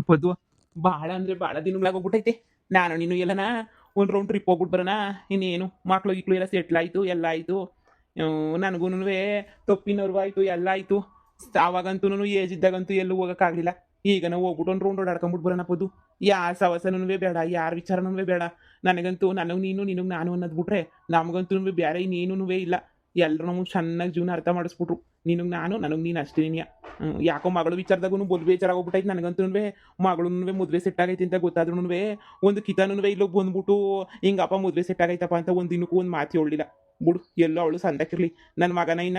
ಪದ್ವ ಭಾಳ ಅಂದ್ರೆ ಭಾಳ ದಿನಗಳಾಗೋಗ್ಬಿಟ್ಟೈತೆ. ನಾನು ನೀನು ಎಲ್ಲನ ಒಂದು ರೌಂಡ್ ಟ್ರಿಪ್ ಹೋಗ್ಬಿಟ್ಟು ಬರೋಣ. ಇನ್ನೇನು ಮಕ್ಳು ಗಿಕ್ಳು ಎಲ್ಲ ಸೆಟ್ಲ್ ಆಯಿತು, ಎಲ್ಲ ಆಯಿತು. ನನಗೂ ತಪ್ಪಿನವ್ರು ಆಯಿತು, ಎಲ್ಲ ಆಯಿತು. ಅವಾಗಂತೂ ಏಜ್ ಇದ್ದಾಗಂತೂ ಎಲ್ಲೂ ಹೋಗೋಕ್ಕಾಗಲಿಲ್ಲ. ಈಗ ನಾವು ಹೋಗ್ಬಿಟ್ಟು ಒಂದು ರೌಂಡ್ ಓಡಾಡ್ಕೊಂಬಿಟ್ಟು ಬರೋಣ ಪದ್ದು. ಯಾರ ಸವಸನೂ ಬೇಡ, ಯಾರ ವಿಚಾರನೂ ಬೇಡ. ನನಗಂತೂ ನನಗೆ ನೀನು, ನಿನಗೆ ನಾನು ಅನ್ನೋದು ಬಿಟ್ರೆ ನಮಗಂತೂ ಬೇರೆ ಇನ್ನೇನೂ ಇಲ್ಲ. ಎಲ್ಲರೂ ನಮಗೆ ಚೆನ್ನಾಗಿ ಜೀವನ ಅರ್ಥ ಮಾಡಿಸ್ಬಿಟ್ರು. ನಿನಗೆ ನಾನು, ನನಗೆ ನೀನು ಅಷ್ಟೇ. ಯಾಕೋ ಮಗಳು ವಿಚಾರದಾಗೂ ಬೊಲ್ ಬೇಜಾರಾಗೋಗ್ಬಿಟ್ಟೈತೆ ನನಗಂತೂ. ಮಗಳೂ ಮದುವೆ ಸೆಟ್ ಆಗೈತೆ ಅಂತ ಗೊತ್ತಾದ್ರೂ ಒಂದು ಕಿತಾನೂ ಇಲ್ಲೋಗಿ ಬಂದ್ಬಿಟ್ಟು ಹಿಂಗಪ್ಪ ಮದುವೆ ಸೆಟ್ ಆಗೈತಪ್ಪ ಅಂತ ಒಂದು ದಿನಕ್ಕೂ ಒಂದು ಮಾತು ಹೇಳಿಲ್ಲ. ಬಿಡು, ಎಲ್ಲೋ ಅವಳು ಸಂದಕ್ಕಿರ್ಲಿ. ನನ್ನ ಮಗನ ಇನ್ನ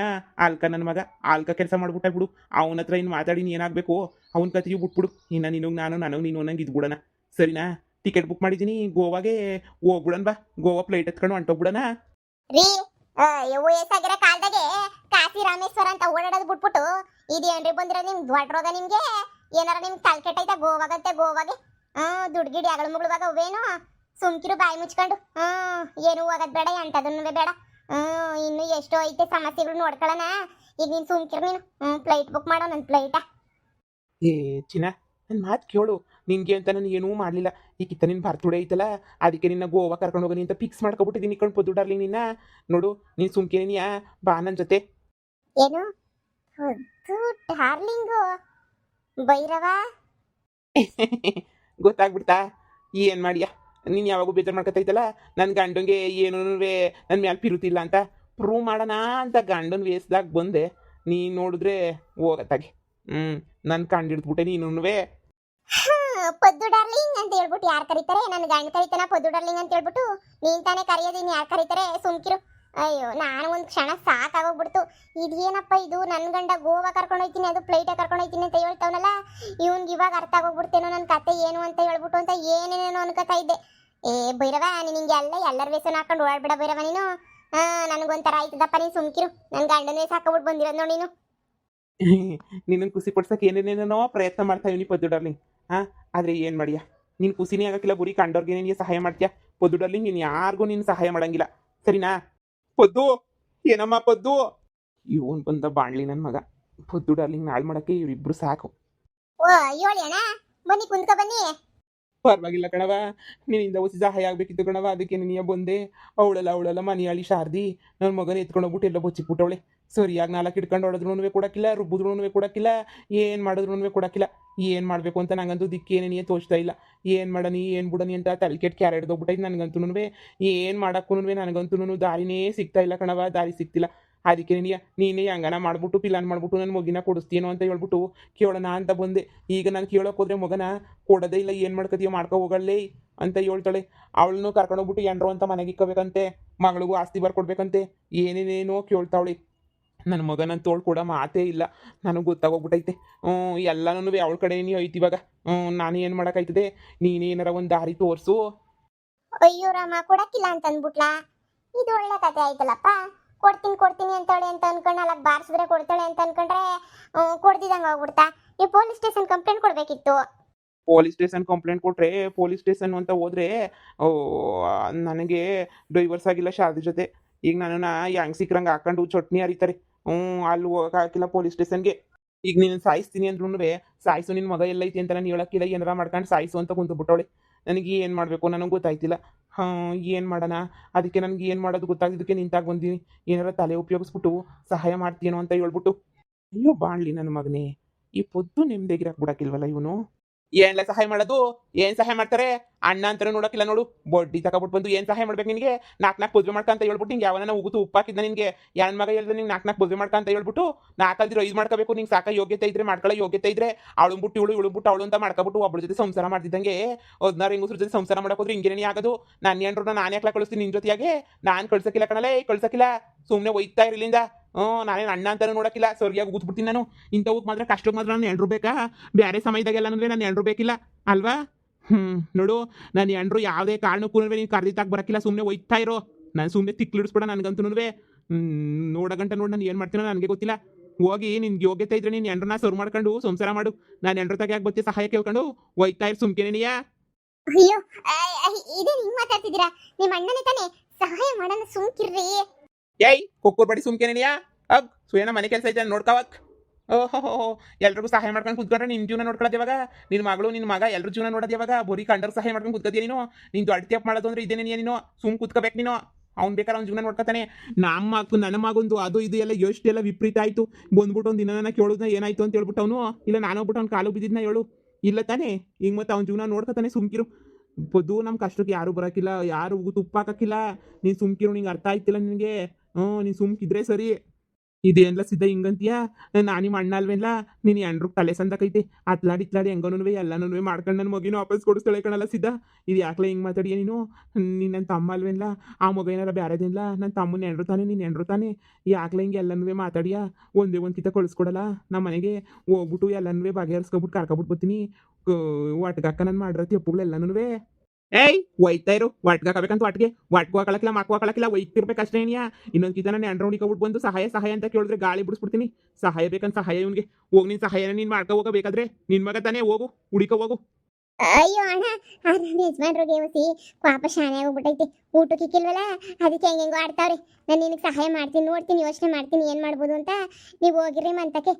ನನ್ನ ಮಗ ಆಲ್ಕ ಕೆಲಸ ಮಾಡ್ಬಿಟ್ಟ ಬಿಡು. ಅವನ ಹತ್ರ ಇನ್ನು ಮಾತಾಡಿ ಏನಾಗಬೇಕು ಅವನ ಕತೆಯು ಬಿಟ್ಬಿಡು. ಇನ್ನು ನಿನಗೆ ನಾನು, ನನಗೆ ನೀನು ಅನ್ನಂಗೆ ಇದ್ಬಿಡೋಣ. ಸರಿನಾ? ಟಿಕೆಟ್ ಬುಕ್ ಮಾಡಿದ್ದೀನಿ, ಗೋವಾಗೆ ಹೋಗ್ಬಿಡಣ. ಬಾ, ಗೋವಾ ಫ್ಲೈಟ್ ಎತ್ಕೊಂಡು ಹೊಂಟೋಗ್ಬಿಡೋಣ. ರೀ ವಯಸ್ಸಾಗಿರೋ ಕಾಲದಾಗೆ ಕಾಶಿ ರಾಮೇಶ್ವರ ಅಂತ ಓಡಾಡೋದು ಬಿಟ್ಬಿಟ್ಟು ಇದೇನ್ರಿ ಬಂದಿರೋ ನಿಮ್ ದೊಡ್ಡ ರೋಗ ನಿಮ್ಗೆ? ಏನಾರ ನಿಮ್ ತಲೆ ಕೆಟ್ಟೈತಾ? ಗೋವಾಗಂತೆ ಗೋವಾಗೆ ದುಡ್ಗಿಡಿ ಅಗಳ ಮುಗುಳುವಾಗ ಅವೇನು ಸುಮ್ಕಿರು ಬಾಯಿ ಮುಚ್ಕೊಂಡು ಏನು ಹೋಗೋದ್ ಬೇಡ, ಎಂಟದನ್ನು ಬೇಡ. ಇನ್ನು ಎಷ್ಟೋ ಐತೆ ಸಮಸ್ಯೆಗಳು ನೋಡ್ಕೊಳ್ಳೋಣ. ಈಗ ನೀನ್ ಸುಮ್ಕಿರು, ನೀನು ಫ್ಲೈಟ್ ಬುಕ್ ಮಾಡೋ ನನ್ನ ಫ್ಲೈಟಾ. ಏ ಚಿನ್ನ, ನನ್ನ ಮಾತು ಕೇಳು. ನಿನಗೆ ಅಂತ ನಾನು ಏನೂ ಮಾಡಲಿಲ್ಲ. ಈಗಿತ್ತ ನಿನ್ನ ಬರ್ತುಡೆ ಐತಲ್ಲ, ಅದಕ್ಕೆ ನಿನ್ನ ಗೋವಾ ಕರ್ಕೊಂಡು ಹೋಗೋನಿ ಅಂತ ಫಿಕ್ಸ್ ಮಾಡ್ಕೊಬಿಟ್ಟಿದ್ದೀನಿ. ಕಣ್ಪೊದ್ದು ಡಾರ್ಲಿಂಗ್, ನಿನ್ನ ನೋಡು. ನೀನು ಸುಮ್ಕೇನಿಯಾ, ಬಾ ನನ್ನ ಜೊತೆ. ಏನು ಡಾರ್ಲಿಂಗು ಭೈರವ? ಗೊತ್ತಾಗ್ಬಿಡ್ತಾ? ಏನು ಮಾಡಿಯಾ ನೀನು? ಯಾವಾಗೂ ಬೇಜಾರು ಮಾಡ್ಕೊತೈತಲ್ಲ ನನ್ನ ಗಂಡಂಗೆ ಏನೂ ನನ್ನ ಮ್ಯಾಲೆ ಪಿರುತಿಲ್ಲ ಅಂತ ಪ್ರೂವ್ ಮಾಡೋಣ ಅಂತ ಗಂಡನ ವೇಸ್ದಾಗ ಬಂದೆ. ನೀನು ನೋಡಿದ್ರೆ ಹೋಗತ್ತಾಗೆ ನನ್ನ ಕಂಡು ಹಿಡಿದ್ಬಿಟ್ಟೆ ನೀನು. ಪದ್ದು ಡಾರ್ಲಿಂಗ್ ಅಂತ ಹೇಳ್ಬಿಟ್ಟು ಯಾರು ಕರೀತಾರೆ? ನನ್ನ ಗಂಡ ಕರೀತಾನ ಪದ್ದು ಡಾರ್ಲಿಂಗ್ ಅಂತ ಹೇಳ್ಬಿಟ್ಟು? ನೀನ್ ತಾನೇ ಕರೆಯೋದು, ಇನ್ನು ಯಾರು ಕರೀತಾರೆ? ಸುಮ್ಕಿರು. ಅಯ್ಯೋ, ನಾನು ಒಂದು ಕ್ಷಣ ಸಾಕಾಗೋಗ್ಬಿಡ್ತು. ಇದೇನಪ್ಪ ಇದು? ನನ್ನ ಗಂಡ ಗೋವಾ ಕರ್ಕೊಂಡು ಹೋಗ್ತೀನಿ, ಅದು ಫ್ಲೈಟ್ ಕರ್ಕೊಂಡು ಹೋಗ್ತೀನಿ ಅಂತ ಹೇಳ್ತಾವನಲ್ಲ. ಇವ್ನಿಗೆ ಇವಾಗ ಅರ್ಥ ಆಗೋಗ್ಬಿಡ್ತೇನೋ ನನ್ನ ಕತೆ ಏನು ಅಂತ ಹೇಳ್ಬಿಟ್ಟು ಅಂತ ಏನೇನೇನೋ ಅನ್ಕೋತಾ ಇದ್ದೆ. ಏ ಭೈರವ, ನಿನಗೆ ಎಲ್ಲರ ವೇಸನ ಹಾಕೊಂಡು ಓಡಾಡ್ಬಿಡ ಭೈರವ ನೀನು. ನನಗೊಂಥರ ಆಯ್ತದಪ್ಪ, ನೀನು ಸುಮ್ಕಿರು. ನನ್ನ ಗಂಡನೇ ಸಾಕಾಗ್ಬಿಟ್ಟು ಬಂದಿರೋದು ನೋಡಿ ನೀನು. ನಿನ್ನನ್ನು ಖುಷಿ ಪಡ್ಸಕ್ಕೆ ಏನೇನೇನೋ ಪ್ರಯತ್ನ ಮಾಡ್ತಾ ಇದೀನಿ ಪದ್ದು ಡಾರ್ಲಿಂಗ್. ಆದರೆ ಏನು ಮಾಡಿಯಾ? ನೀನು ಖುಷಿನೇ ಆಗಕ್ಕಿಲ್ಲ, ಬರೀ ಕಂಡೋರ್ಗೆ ನಿನಗೆ ಸಹಾಯ ಮಾಡ್ತೀಯಾ ಪದ್ದು ಡಾರ್ಲಿಂಗ್. ನೀನು ಯಾರಿಗೂ ನೀನು ಸಹಾಯ ಮಾಡಂಗಿಲ್ಲ, ಸರಿನಾ? ಪದ್ದು, ಏನಮ್ಮ ಪದ್ದು? ಇವನ್ ಬಂದ ಬಾಣ್ಲಿ ನನ್ನ ಮಗ. ಪದ್ದು ಡಾರ್ಲಿಂಗ್ ನಾಳೆ ಮಾಡೋಕ್ಕೆ ಇವರಿಬ್ರು ಸಾಕು. ಓ ಹೇಳಿ ಅಣ್ಣ, ಬನ್ನಿ ಕುಂತ್ಕೊ ಬನ್ನಿ. ಪರವಾಗಿಲ್ಲ ಕಣವ, ನಿನ್ನಿಂದ ಹೊಸ ಸಹಾಯ ಆಗಬೇಕಿತ್ತು ಕಣವ, ಅದಕ್ಕೆ ನೀನು ಬಂದೆ. ಅವಳೆಲ್ಲ ಮನೆಯಾಳಿ ಶಾರದಿ ನನ್ನ ಮಗನ ಎತ್ಕೊಂಡು ಹೋಗ್ಬಿಟ್ಟು ಎಲ್ಲ ಬಚ್ಚಿಟ್ಬಿಟ್ಟವಳೆ. ಸರಿಯಾಗಿ 4 ಹಿಡ್ಕೊಂಡು ಹೊಡೆದ್ರೂ ಕೊಡಕ್ಕಿಲ್ಲ, ರುಬ್ಬಿದ್ರೂ ಕೊಡಕ್ಕಿಲ್ಲ, ಏನು ಮಾಡಿದ್ರೂ ಕೊಡಕ್ಕಿಲ್ಲ. ಏನು ಮಾಡಬೇಕು ಅಂತ ನಂಗಂತೂ ದಿಕ್ಕೇನೇ ತೋಚ್ತಾ ಇಲ್ಲ. ಏನು ಮಾಡನಿ ಏನು ಬಿಡನಿ ಅಂತ ತಲೆ ಕೆಟ್ಟು ಕ್ಯಾರೆ ಹಿಡ್ದೋಗ್ಬಿಟ್ಟೈತೆ ನನಗಂತೂ. ಏನು ಮಾಡೋಕ್ಕೂ ನನಗಂತೂ ದಾರಿನೇ ಸಿಗ್ತಾ ಇಲ್ಲ ಕಣವ, ದಾರಿ ಸಿಗ್ತಿಲ್ಲ. ಅದಕ್ಕೆ ನೀನೇ ಹಂಗನ ಮಾಡ್ಬಿಟ್ಟು ಪಿಲಾನ್ ಮಾಡ್ಬಿಟ್ಟು ನನ್ನ ಮಗಿನ ಕೊಡಿಸ್ತೀನೋ ಅಂತ ಹೇಳ್ಬಿಟ್ಟು ಕೇಳೋಣ ಅಂತ ಬಂದೆ. ಈಗ ನಾನು ಕೇಳೋಕೆ ಹೋದ್ರೆ ಮಗನ ಕೊಡೋದೇ ಇಲ್ಲ. ಏನು ಮಾಡ್ಕೊತೀಯೋ ಮಾಡ್ಕೊ ಹೋಗಲ್ಲೇ ಅಂತ ಹೇಳ್ತಾಳೆ. ಅವಳನ್ನು ಕರ್ಕೊಂಡೋಗ್ಬಿಟ್ಟು ಎಂಡ್ರು ಅಂತ ಮನೆಗೆ ಇಕ್ಕೋಬೇಕಂತೆ, ಮಗಳಿಗೂ ಆಸ್ತಿ ಬರ್ಕೊಡ್ಬೇಕಂತೆ, ಏನೇನೇನೋ ಕೇಳ್ತಾವಳಿ. ನನ್ನ ಮಗನ ತೋಳು ಕೂಡ ಮಾತೇ ಇಲ್ಲ. ನನಗೆ ಗೊತ್ತಾಗೋಗ್ಬಿಟ್ಟೈತೆ. ಎಲ್ಲನೂ ಅವಳ ಕಡೆ ನೀ ಐತಿ ಇವಾಗ. ನಾನು ಏನು ಮಾಡೋಕ್ಕಾಯ್ತದೆ? ನೀನೇನಾರ ಒಂದು ದಾರಿ ತೋರಿಸು. ಅಯ್ಯೋ ರಾಮ, ಕೊಡಕ್ಕಿಲ್ಲ ಅಂತ ಅಂದ್ಬಿಟ್ಲಾ? ಇದು ಒಳ್ಳೆ ಕತೆ ಆಯ್ತಲ್ಲಪ್ಪ. ಕೊಡ್ತೀನಿ ಅಂತಾಳೆ ಅಂತ ಅನ್ಕೊಂಡು ಅಲ್ಲ ಬಾರಿಸಿದ್ರೆ ಕೊಡ್ತಾಳೆ ಅಂತ ಅನ್ಕೊಂಡ್ರೆ ಕೊಡ್ದಿದಂಗೆ ಹೋಗ್ಬಿಡ್ತಾ. ಈ ಪೊಲೀಸ್ ಸ್ಟೇಷನ್ ಕಂಪ್ಲೇಂಟ್ ಕೊಡ್ಬೇಕಿತ್ತು. ಪೊಲೀಸ್ ಸ್ಟೇಷನ್ ಕಂಪ್ಲೇಂಟ್ ಕೊಟ್ಟರೆ, ಪೊಲೀಸ್ ಸ್ಟೇಷನ್ ಅಂತ ಹೋದ್ರೆ ನನಗೆ ಡೈವರ್ಸ್ ಆಗಿಲ್ಲ ಶಾರದಿ ಜೊತೆ. ಈಗ ನನ್ನನ್ನು ಹೆಂಗೆ ಸಿಕ್ರಂಗೆ ಹಾಕೊಂಡು ಚಟ್ನಿ ಹರಿತಾರೆ. ಅಲ್ಲಿ ಹೋಗಕ್ಕೆ ಹಾಕಿಲ್ಲ ಪೊಲೀಸ್ ಸ್ಟೇಷನ್ಗೆ. ಈಗ ನೀನು ಸಾಯಿಸ್ತೀನಿ ಅಂದ್ರೂ ಸಾಯಿಸು, ನಿನ್ನ ಮಗ ಎಲ್ಲೈತಿ ಅಂತ ನಾನು ಹೇಳೋಕ್ಕಿಲ್ಲ. ಏನಾರ ಮಾಡ್ಕೊಂಡು ಸಾಯಿಸು ಅಂತ ಕುಂತು ನನಗೆ ಏನು ಮಾಡಬೇಕು ನನಗೆ ಗೊತ್ತಾಯ್ತಿಲ್ಲ. ಏನು ಮಾಡೋಣ? ಅದಕ್ಕೆ ನನಗೆ ಏನು ಮಾಡೋದು ಗೊತ್ತಾಗಿದ್ದಕ್ಕೆ ನಿಂತಾಗ ಬಂದೀನಿ. ಏನಾರ ತಲೆ ಉಪಯೋಗಿಸ್ಬಿಟ್ಟು ಸಹಾಯ ಮಾಡ್ತೀನೋ ಅಂತ ಹೇಳ್ಬಿಟ್ಟು. ಅಯ್ಯೋ ಬಾಣ್ಲಿ ನನ್ನ ಮಗನೇ, ಈ ಪೊದ್ದು ನೆಮ್ಮದಿಗಿರಾಕ್ ಬಿಡಕ್ಕಿಲ್ವಲ್ಲ ಇವನು. ಏನ್ಲ ಸಹಾಯ ಮಾಡೋದು? ಏನು ಸಹಾಯ ಮಾಡ್ತಾರೆ? ಅಣ್ಣ ಅಂತಾನೆ ನೋಡೋಕ್ಕಿಲ್ಲ ನೋಡು. ಬಡ್ಡಿ ತಗೊಬಿಟ್ಟು ಬಂದು ಏನು ಸಹಾಯ ಮಾಡ್ಬೇಕು ನಿನಗೆ? 4 ಮದುವೆ ಮಾಡ್ಕೊಂತ ಹೇಳ್ಬಿಟ್ಟು ನಿಂಗೆ ಯಾವನ ಉಗುತು ಉಪ್ಪಾಕಿದ್ದ ನಿನಗೆ? ಯಾರ ಮಗ ಹೇಳಿದ್ರೆ ನಿಂಗೆ 4 ಮದುವೆ ಮಾಡ್ಕೊಂತ ಹೇಳ್ಬಿಟ್ಟು 4 5 ಮಾಡ್ಕೋಬೇಕು. ನಿಂಗೆ ಸಾಕ ಯೋಗ್ಯತೆ ಇದ್ರೆ ಮಾಡ್ಕೊಳ್ಳೋ ಯೋಗ್ಯತೆ ಇದ್ರೆ ಅವಳುಂಬಿಟ್ಟು ಇವಳುಂಬಿಟ್ಟು ಅವಳು ಅಂತ ಮಾಡ್ಕೊಬಿಟ್ಟು ಒಬ್ಬಳ ಜೊತೆ ಸಂಸಾರ ಮಾಡ್ತಿದ್ದಂಗೆ 16 ಹೆಂಗಸ್ರ ಜೊತೆ ಸಂಸಾರ ಮಾಡೋಕೋದ್ರೆ ಹಿಂಗೇನೇ ಆಗೋದು. ನಾನು ಏನ್ರು ನಾನು ಯಾಕೆ ಕಳಿಸ್ತೀನಿ ನಿನ್ನ ಜೊತೆಯಾಗೆ? ನಾನು ಕಳ್ಸಕ್ಕಿಲ್ಲ ಕಣಲೇ, ಕಳ್ಸಕ್ಕಿಲ್ಲ. ಸುಮ್ಮನೆ ಒಯ್ತಾ ಇರಲಿಂದ. ನಾನೇನು ಅಣ್ಣ ಅಂತಾನೆ ನೋಡೋಕ್ಕಿಲ್ಲ, ಸರಿಯಾಗಿ ಊದ್ಬಿಡ್ತೀನಿ ನಾನು. ಇಂಥವಕ್ಕೆ ಮಾತ್ರ ಕಷ್ಟಕ್ಕೆ ಮಾತ್ರ ನಾನು ಎಲ್ರು ಬೇಕಾ? ಬೇರೆ ಸಮಯದಾಗೆಲ್ಲ ನಾನು ಎಲ್ರು ಬೇಕಿಲ್ಲ ಅಲ್ವಾ? ನೋಡು, ನಾನು ಎಂಡ್ರು ಯಾವುದೇ ಕಾರಣಕ್ಕೂ ನೀನು ಕರೆದಿತ್ತಾಗ ಬರೋಕ್ಕಿಲ್ಲ. ಸುಮ್ಮನೆ ಒಯ್ತಾ ಇರೋ. ನಾನು ಸುಮ್ಮನೆ ತಿಕ್ಲಿಡಿಸ್ಬಿಡ ನನಗಂತೂ. ನೋಡಗಂಟ ನೋಡಿ ನಾನು ಏನು ಮಾಡ್ತೀನೋ ನನಗೆ ಗೊತ್ತಿಲ್ಲ. ಹೋಗಿ ನಿನ್ಗೆ ಯೋಗ್ಯತೆ ಇದ್ರೆ ನೀನು ಎಂಡ್ರನ್ನ ಸರ್ವ್ ಮಾಡ್ಕೊಂಡು ಸಂಸಾರ ಮಾಡು. ನಾನು ಎಂಡ್ರ ತಾಗ ಯಾಕೆ ಬರ್ತೀಯ ಸಹಾಯ ಕೇಳ್ಕೊಂಡು? ಒಯ್ತಾ ಇರು ಸುಮ್ಕೇನೆಯಾ? ಅಯ್ಯೋ, ಇದೇ ಹಿಂಗ್ ಮಾತಾಡ್ತಿದ್ದೀರಾ? ನಿಮ್ಮ ಅಣ್ಣನೇ ತಾನೇ, ಸಹಾಯ ಮಾಡೋಣ ಸುಮ್ಕಿರ್ರಿ. ಏಯ್ ಕೊಕ್ಕೂರ್ ಬಡಿ ಸುಮ್ಕೇನೆಯಾ? ಅಗ್ ಸುಯನ ಮನೆ ಕೆಲಸ ಐತೆ ನೋಡ್ಕವಕ್. ಓಹೋ, ಎಲ್ರಿಗೂ ಸಹಾಯ ಮಾಡ್ಕೊಂಡು ಕುತ್ಕೊಂಡ್ರೆ ನಿನ್ನ ಜೀವನ ನೋಡ್ಕೊಳ್ಳೋದು ಯಾವಾಗ? ನಿನ್ನ ಮಗಳು ನಿನ್ನ ಮಗ ಎಲ್ರ ಜೀವನ ನೋಡೋದು ಯಾವಾಗ? ಬರೀ ಕಂಡರ್ ಸಹಾಯ ಮಾಡ್ಕೊಂಡು ಕುತ್ಕೋತೀಯ ನೀನು? ನೀನು ದೊಡ್ಡ ತಪ್ಪು ಮಾಡೋದು ಅಂದ್ರೆ ಇದೇನೇ ನೀನು? ಸುಮ್ ಕುತ್ಕೋಬೇಕು ನೀನು. ಅವ್ನು ಬೇಕಾದ್ರೆ ಅವ್ನ ಜೀವನ ನೋಡ್ಕೊತಾನೆ. ನನ್ನ ಮಗಂದು ಅದು ಇದು ಎಲ್ಲ ಎಷ್ಟೆಲ್ಲ ವಿಪರೀತ ಆಯಿತು. ಬಂದ್ಬಿಟ್ಟು ಒಂದು ದಿನ ಕೇಳೋದನ್ನ ಏನಾಯ್ತು ಅಂತ ಹೇಳ್ಬಿಟ್ಟು ಅವನು, ಇಲ್ಲ ನಾನು ಹೋಗ್ಬಿಟ್ಟು ಅವ್ನು ಕಾಲು ಬಿದ್ದಿದ್ನ ಹೇಳು. ಇಲ್ಲ ತಾನೇ? ಈಗ ಮತ್ತೆ ಅವ್ನ ಜೀವನ ನೋಡ್ಕೊತಾನೆ, ಸುಮ್ಕಿರು. ಪೊದ್ದು ನಮ್ಮ ಕಷ್ಟಕ್ಕೆ ಯಾರು ಬರೋಕ್ಕಿಲ್ಲ, ಯಾರು ತುಪ್ಪ ಹಾಕಕ್ಕಿಲ್ಲ. ನೀನು ಸುಮ್ಕಿರು, ನಿಂಗೆ ಅರ್ಥ ಆಯ್ತಿಲ್ಲ ನಿನಗೆ. ನೀನು ಸುಮ್ಕಿದ್ರೆ ಸರಿ. ಇದೇನ್ಲ ಸಿದ್ಧ ಹಿಂಗಂತೀಯ? ನಾನು ನಿಮ್ಮ ಅಣ್ಣ ಅಲ್ವೇನ್ಲ? ನೀನು ಎಂಡ್ರಿಗೆ ತಲೆ ಸಂದಕೈತೆ. ಅತ್ಲಾಡಿ ಹೆಂಗನೂ ಎಲ್ಲನೂ ಮಾಡ್ಕೊಂಡು ನನ್ನ ಮಗಿನ ವಾಪಸ್ ಕೊಡಿಸ್ತಾಳೆ ಕಣಲ್ಲ ಸಿದ್ಧ. ಇದು ಯಾಕಲೆ ಹಿಂಗೆ ಮಾತಾಡಿಯ ನೀನು? ನೀನು ನನ್ನ ತಮ್ಮ ಅಲ್ವೇನ್ಲ? ಆ ಮಗ ಏನಾರ ಬೇರೆದೇನ್ಲ? ನನ್ನ ತಮ್ಮನ ಎಂಡ್ರು ತಾನೆ, ನೀನು ಎಂಡ್ರು ತಾನೆ. ಯಾಕಲೆ ಹಿಂಗೆ ಎಲ್ಲನೂ ಮಾತಾಡಿಯ? ಒಂದೇ ಒಂದು ಕಿತ ಕಳಿಸ್ಕೊಡಲ್ಲ ನಮ್ಮ ಮನೆಗೆ? ಹೋಗ್ಬಿಟ್ಟು ಎಲ್ಲನೂ ಬಗೆಹರಿಸ್ಕೊಬಿಟ್ಟು ಕರ್ಕೊಬಿಟ್ಟು ಬರ್ತೀನಿ. ಒಟ್ಗಕ್ಕ ನಾನು ಮಾಡಿರತ್ತಿ ಒಪ್ಪುಗಳು ಎಲ್ಲನೂ. ಏಯ್ ಒಯ್ತಾ ಇರು, ವಾಟ್ಗೆ ಹಾಕಬೇಕಂತ ವಾಟ್ಗೂ ಹಾಕಲಕ್ಕಿಲ್ಲ, ಮಕ್ಕೂ ಹಾಕಲಕ್ಕಿಲ್ಲ, ಒಯ್ತಿರ್ಬೇಕಷ್ಟೇ ಏನಿಯಾ. ಇನ್ನೊಂದು ಕಿತ ನಾನು ಎಂಡ್ರ ಹುಡುಕೊಬಿಟ್ಟು ಬಂದು ಸಹಾಯ ಅಂತ ಕೇಳಿದ್ರೆ ಗಾಳಿ ಬಿಡಿಸ್ಬಿಡ್ತೀನಿ. ಸಹಾಯ ಬೇಕಂತ ಸಹಾಯ ಇವನಿಗೆ. ಹೋಗಿ ನಿನ್ನ ಸಹಾಯನ ನೀನು ಮಾಡ್ಕೊ ಹೋಗಬೇಕಾದ್ರೆ. ನಿನ್ನ ಮಗ ತಾನೇ, ಹೋಗು ಹುಡುಕೋ ಹೋಗು. ಅಯ್ಯೋ ಅಣ್ಣ, ನನ್ನ ಯಜಮಾನ್ರಿಗೆ ಮಸಿ ಪಾಪ ಶಾನೆ ಆಗ್ಬಿಟ್ಟೈತೆ. ಊಟಕ್ಕೆ ಇಕ್ಕಿಲ್ವಲ್ಲ, ಅದಕ್ಕೆ ಹೆಂಗೆಂಗೋ ಆಡ್ತಾವ್ರೆ. ನಾನು ನಿನಗೆ ಸಹಾಯ ಮಾಡ್ತೀನಿ, ನೋಡ್ತೀನಿ, ಯೋಚನೆ ಮಾಡ್ತೀನಿ ಏನು ಮಾಡ್ಬೋದು ಅಂತ. ನೀವು ಹೋಗಿರ್ರಿ ಮಂತಕ್ಕೆ.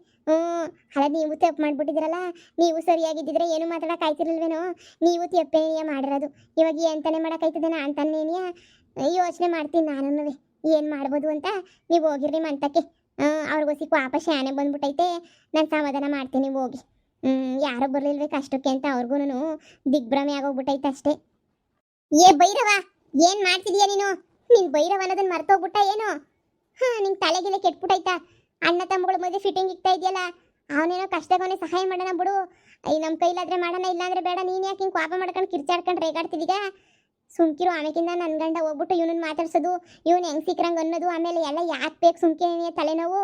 ಅಲ್ಲ, ನೀವು ತಪ್ಪು ಮಾಡ್ಬಿಟ್ಟಿದ್ರಲ್ಲ. ನೀವು ಸರಿಯಾಗಿದ್ದಿದ್ರೆ ಏನು ಮಾತಾಡಕ್ಕೆ ಆಯ್ತಿರಲ್ವೇನೋ. ನೀವು ತಪ್ಪೇನಿಯ ಮಾಡಿರೋದು. ಇವಾಗ ಎಂತಾನೆ ಮಾಡೋಕ್ಕಾಯ್ತದೆ? ನಾನು ತಾನೇನಿಯ ಯೋಚನೆ ಮಾಡ್ತೀನಿ ನಾನು ಏನು ಮಾಡ್ಬೋದು ಅಂತ. ನೀವು ಹೋಗಿರ್ರಿ ಮಂತಕ್ಕೆ. ಅವ್ರಿಗೋಸಿ ಪಾಪ ಶಾನೆ ಬಂದ್ಬಿಟ್ಟೈತೆ. ನಾನು ಸಮಾಧಾನ ಮಾಡ್ತೀನಿ, ಹೋಗಿ. ಯಾರೋ ಬರ್ಲಿಲ್ವೇ ಕಷ್ಟಕ್ಕೆ ಅಂತ ಅವ್ರಿಗೂ ದಿಗ್ಭ್ರಮೆ ಆಗೋಗ್ಬಿಟ್ಟೈತೆ ಅಷ್ಟೇ. ಏ ಭೈರವ, ಏನ್ ಮಾಡ್ತಿದೀಯ ನೀನು? ನೀನ್ ಭೈರವ ಅನ್ನೋದನ್ನ ಮರ್ತೋಗ್ಬಿಟ್ಟ ಏನು? ನಿಂಗೆ ತಲೆಗಿಲೆ ಕೆಟ್ಬಿಟ್ಟೈತಾ? ಅಣ್ಣ ತಮ್ಮಗಳ ಮಧ್ಯೆ ಫಿಟ್ಟಿಂಗ್ ಇಕ್ತಾ ಇದೆಯಲ್ಲ, ಅವನೇನೋ ಕಷ್ಟಕ್ಕೆ ಸಹಾಯ ಮಾಡೋಣ ಬಿಡು. ನಮ್ಮ ಕೈಲಾದ್ರೆ ಮಾಡೋಣ, ಇಲ್ಲಾಂದ್ರೆ ಬೇಡ. ನೀನ್ ಯಾಕೆ ಹಿಂಗೆ ಕೋಪ ಮಾಡ್ಕೊಂಡು ಕಿರ್ಚಾಡ್ಕೊಂಡು ರೇಗಾಡ್ತಿದೀಗ? ಸುಮ್ಕಿರು. ಆಮೇಕಿಂದ ನನ್ನ ಗಂಡ ಹೋಗ್ಬಿಟ್ಟು ಇವನನ್ನ ಮಾತಾಡ್ಸೋದು, ಇವನು ಹೆಂಗ್ ಸಿಕ್ರಂಗ್ ಅನ್ನೋದು, ಆಮೇಲೆ ಎಲ್ಲ ಯಾಕೆ ಬೇಕು ಸುಮ್ಕೆ ತಲೆನೋವು.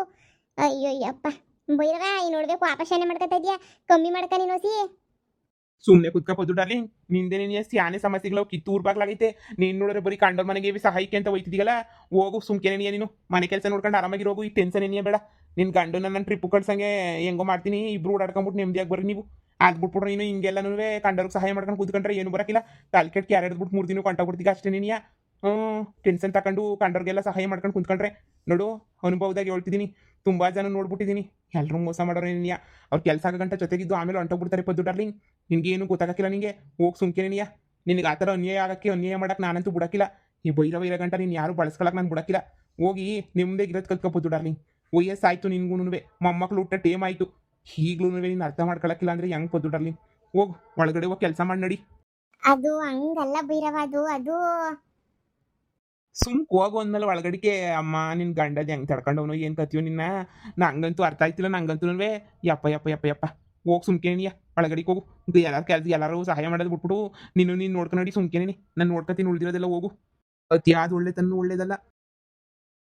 ಅಯ್ಯೋ ಅಪ್ಪ ಭೈರವ, ಈ ನೋಡ್ಬೇಕು ವಾಪಸ್ಸೇನೆ ಮಾಡ್ಕೊತಾ ಇದೆಯಾ? ಕಮ್ಮಿ ಮಾಡ್ಕ ನೀನು ಓಸಿ. ಸುಮ್ಮನೆ ಕುತ್ಕೋಬೋದು ಡಾರ್ಲಿಂಗ್. ನಿಂದೆ ನೀನು ಸ್ಯಾನೆ ಸಮಸ್ಯೆಗಳು ಕಿತ್ತೂರ್ ಬಾಗ್ಲಾಗೈತೆ. ನೀನು ನೋಡಿದ್ರೆ ಬರೀ ಕಂಡೋರ್ ಮನೆಗೆ ಸಹಾಯಕ್ಕೆ ಅಂತ ಹೋಯ್ತಿದ್ದೀಗಲ್ಲ. ಹೋಗು ಸುಮ್ಕೆನೇನಿಯ ನೀನು. ಮನೆ ಕೆಲಸ ನೋಡ್ಕೊಂಡು ಆರಾಮಾಗಿ ಹೋಗು. ಈ ಟೆನ್ಷನ್ ಏನಿಯ ಬೇಡ. ನಿನ್ನ ಗಂಡು ನನ್ನ ಟ್ರಿಪ್ ಕಳ್ಸಂಗೆ ಹೆಂಗೋ ಮಾಡ್ತೀನಿ. ಇಬ್ರು ಓಡಾಡ್ಕೊಂಬಿಟ್ಟು ನೆಮ್ಮದಿಯಾಗಿ ಬರ್ರಿ ನೀವು. ಅದು ಬಿಟ್ಬಿಟ್ರೆ ನೀನು ಹಿಂಗೆಲ್ಲನೂ ಕಂಡೋರ್ಗೆ ಸಹಾಯ ಮಾಡ್ಕೊಂಡು ಕೂತ್ಕೊಂಡ್ರೆ ಏನು ಬರೋಕ್ಕಿಲ್ಲ. ತಲೆ ಕೆಟ್ಟು ಯಾರು ಹಿಡಿದ್ಬಿಟ್ಟು 3 ದಿನ ಕೊಂಟಾಗ್ಬಿಡ್ತೀಗ ಅಷ್ಟೇ ನೀನಿಯ. ಟೆನ್ಷನ್ ತಗೊಂಡು ಕಂಡೋರ್ಗೆಲ್ಲ ಸಹಾಯ ಮಾಡ್ಕೊಂಡು ಕುಂತ್ಕೊಂಡ್ರೆ ನೋಡು, ಅನುಭವದಾಗ ಹೇಳ್ತಿದ್ದೀನಿ. ತುಂಬ ಜನ ನೋಡ್ಬಿಟ್ಟಿದ್ದೀನಿ. ಎಲ್ಲರೂ ಮೋಸ ಮಾಡೋರು ಏನಿಯ. ಅವ್ರು ಕೆಲಸ ಆಗಂಟ ಜೊತೆಗಿದ್ದು ಆಮೇಲೆ ಹೊಂಟೋಗ್ಬಿಡ್ತಾರೆ ಪದ್ದು ಡಾರ್ಲಿಂಗ್. ನಿನಗೇನು ಗೊತ್ತಾಗಕ್ಕಿಲ್ಲ. ನಿನಗೆ ಹೋಗಿ ಸುಮ್ಕೆನೇನಿಯ. ನಿನಗೆ ಆ ಥರ ಅನ್ಯಾಯ ಮಾಡಕ್ಕೆ ನಾನಂತೂ ಬಿಡಕ್ಕಿಲ್ಲ. ಈ ಭೈರವ ಇರೋ ಗಂಟ ನೀನು ಯಾರು ಬಳಸ್ಕೊಳಕ್ಕೆ ನಾನು ಬಿಡಕ್ಕಿಲ್ಲ. ಹೋಗಿ ನಿಮ್ಮದೇ ಇರೋದು ಕಲ್ತ್ಕೊಬೋದು ಡಾರ್ಲಿಂಗ್. ವಯಸ್ಸಾಯ್ತು ನಿನ್ಗೂ. ಮೊಮ್ಮಕ್ಳು ಊಟ ಟೇಮ್ ಆಯಿತು. ಈಗಲೂ ನೀನು ಅರ್ಥ ಮಾಡ್ಕೊಳಕ್ಕಿಲ್ಲ ಅಂದರೆ ಹೆಂಗೆ ಪದ್ದು ಡಾರ್ಲಿಂಗ್? ಹೋಗು ಒಳಗಡೆ ಹೋಗಿ ಕೆಲಸ ಮಾಡಿ ನಡಿ. ಅದು ಹಂಗಲ್ಲ ಭೈರವ, ಅದು ಅದು ಹೋಗು ಅಂದ್ಮೇಲೆ ಒಳಗಡಿಕೆ ಅಮ್ಮ ನಿನ್ನ ಗಂಡದ ಹೆಂಗೆ ತಡ್ಕೊಂಡವನು ಏನು ಕತ್ತೀವೋ ನಿನ್ನ. ನಂಗಂತೂ ಅರ್ಥ ಆಯ್ತಿಲ್ಲ. ನಂಗಂತೂ ಯಪ್ಪ ಹೋಗಿ ಸುಮ್ಕೆನಿಯ. ಒಳಗಡಿಗೆ ಹೋಗು. ಎಲ್ಲರೂ ಸಹಾಯ ಮಾಡೋದು ಬಿಟ್ಬಿಟ್ಟು ನೀನು ನೋಡ್ಕೊಂಡು ನೋಡಿ ಸುಮ್ಕೆನೇನಿ. ನಾನು ನೋಡ್ಕೊತೀನಿ. ಉಳಿದಿರೋದೆಲ್ಲ ಹೋಗು. ಅತಿಯಾದ ಒಳ್ಳೆತನ ಒಳ್ಳೇದಲ್ಲ.